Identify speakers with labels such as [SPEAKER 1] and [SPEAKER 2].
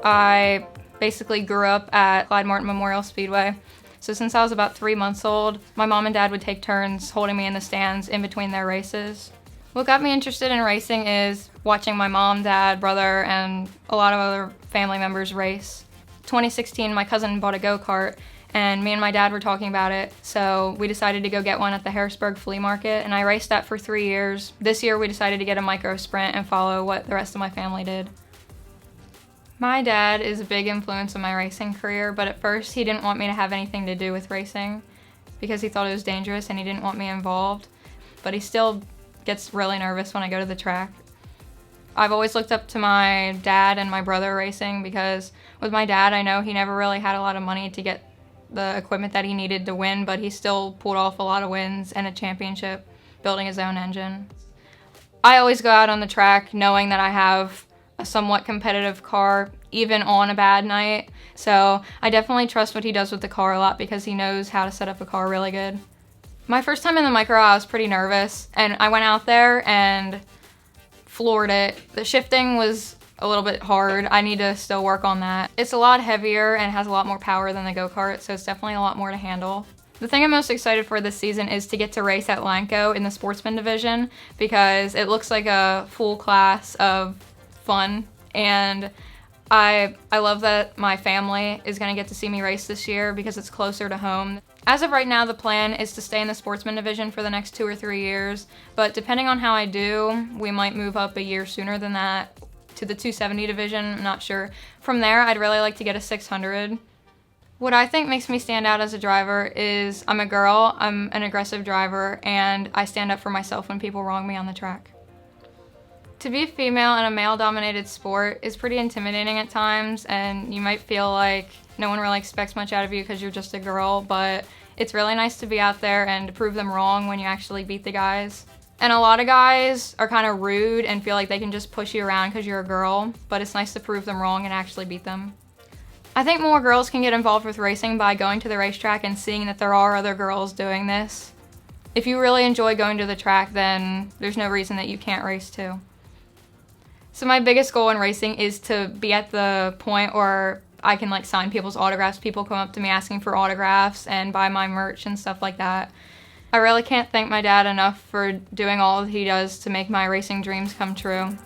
[SPEAKER 1] I basically grew up at Clyde Martin Memorial Speedway. So since I was about 3 months old, my mom and dad would take turns holding me in the stands in between their races. What got me interested in racing is watching my mom, dad, brother, and a lot of other family members race. 2016, my cousin bought a go-kart, and me and my dad were talking about it, so we decided to go get one at the Harrisburg flea market, and I raced that for 3 years. This year we decided to get a micro sprint and follow what the rest of my family did. My dad is a big influence on my racing career, but at first he didn't want me to have anything to do with racing because he thought it was dangerous and he didn't want me involved, but he still gets really nervous when I go to the track. I've always looked up to my dad and my brother racing because with my dad, I know he never really had a lot of money to get the equipment that he needed to win, but he still pulled off a lot of wins and a championship building his own engine. I always go out on the track knowing that I have a somewhat competitive car, even on a bad night. So I definitely trust what he does with the car a lot because he knows how to set up a car really good. My first time in the micro, I was pretty nervous, and I went out there and floored it. The shifting was a little bit hard. I need to still work on that. It's a lot heavier and has a lot more power than the go-kart, so it's definitely a lot more to handle. The thing I'm most excited for this season is to get to race at Lanco in the sportsman division because it looks like a full class of fun, and I love that my family is going to get to see me race this year because it's closer to home. As of right now, the plan is to stay in the sportsman division for the next 2 or 3 years, but depending on how I do, we might move up a year sooner than that to the 270 division. I'm not sure. From there, I'd really like to get a 600. What I think makes me stand out as a driver is I'm a girl, I'm an aggressive driver, and I stand up for myself when people wrong me on the track. To be a female in a male-dominated sport is pretty intimidating at times, and you might feel like no one really expects much out of you because you're just a girl, but it's really nice to be out there and to prove them wrong when you actually beat the guys. And a lot of guys are kind of rude and feel like they can just push you around because you're a girl, but it's nice to prove them wrong and actually beat them. I think more girls can get involved with racing by going to the racetrack and seeing that there are other girls doing this. If you really enjoy going to the track, then there's no reason that you can't race too. So my biggest goal in racing is to be at the point where I can sign people's autographs. People come up to me asking for autographs and buy my merch and stuff like that. I really can't thank my dad enough for doing all that he does to make my racing dreams come true.